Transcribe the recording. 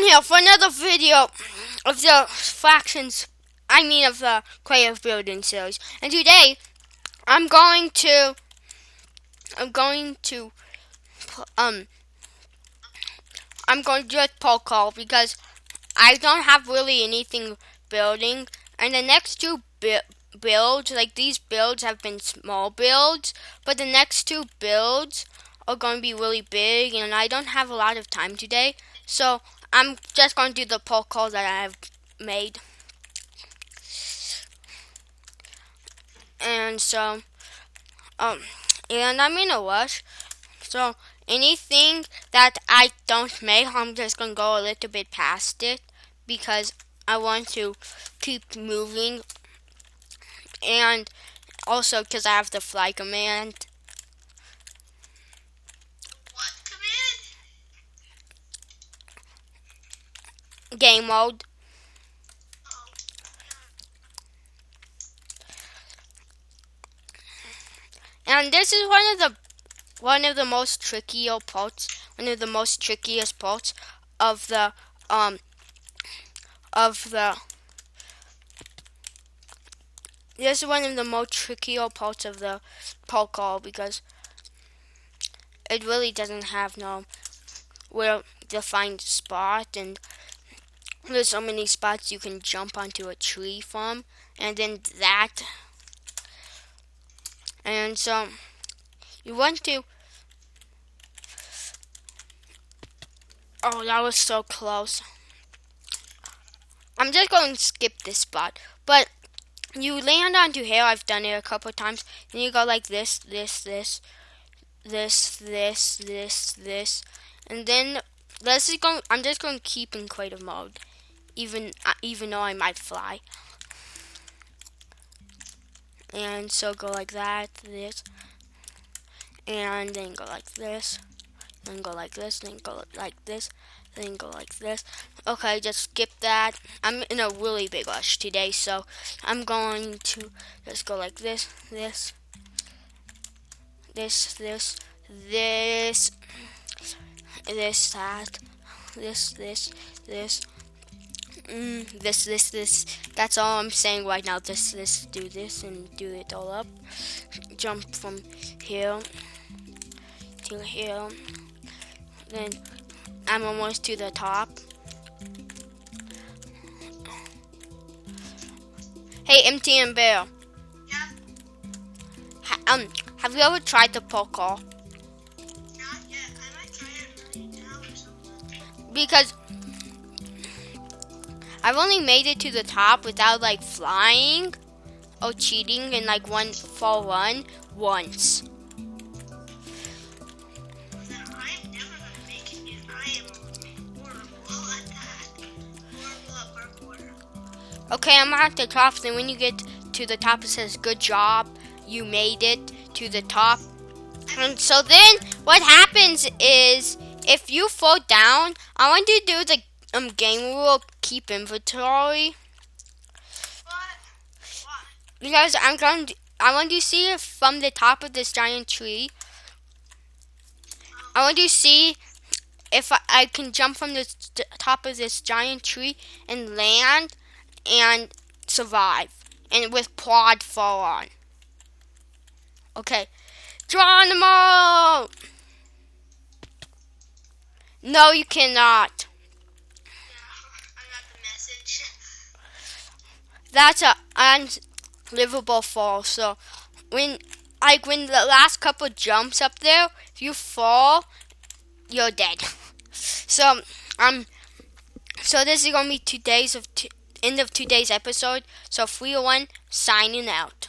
here for another video of the of the creative building series. And today, I'm going to, I'm going to, um, I'm going to do a poll call because I don't have really anything building. And the next two builds, like these builds have been small builds, but the next two builds are going to be really big, and I don't have a lot of time today. So I'm just going to do the poll call that I have made. And so, and I'm in a rush. So anything that I don't make, I'm just going to go a little bit past it because I want to keep moving. And also because I have the fly command. What command? Game mode. And this is one of the most trickiest parts of the this is one of the most trickier parts of the poll call because it really doesn't have no well defined spot, and there's so many spots you can jump onto a tree from, and then that, and so you want to. Oh, that was so close. I'm just going to skip this spot, but you land onto here. I've done it a couple of times. Then you go like this, and then this is going. I'm just going to keep in creative mode, even though I might fly. And so go like that, this, and then go like this, then go like this, then go like this, then go like this. Okay, just skip that. I'm in a really big rush today, so I'm going to just go like this, this, this, this, this, this, that, this, this. That's all I'm saying right now. This, do this, and do it all up. Jump from here to here. Then I'm almost to the top. Hey, MTN Bear. Yeah. Have you ever tried the poll call? Not yet. I might try it right now or something. Because I've only made it to the top without like flying or cheating in like one fall run once. Then I'm never gonna make it, and I am horrible at that. Horrible at parkour. Okay, I'm at the top. Then when you get to the top, it says "Good job, you made it to the top." And so then what happens is if you fall down, I want you to do the game rule keep inventory. What? Because I want you to see it from the top of this giant tree. I want you to see if I can jump from the top of this giant tree and land and survive, and with quad fall on. Okay, Geronimo! No, you cannot. Yeah, I got the message. That's a unlivable fall. So when the last couple jumps up there, if you fall, you're dead. So so this is gonna be end of today's episode. So 301 signing out.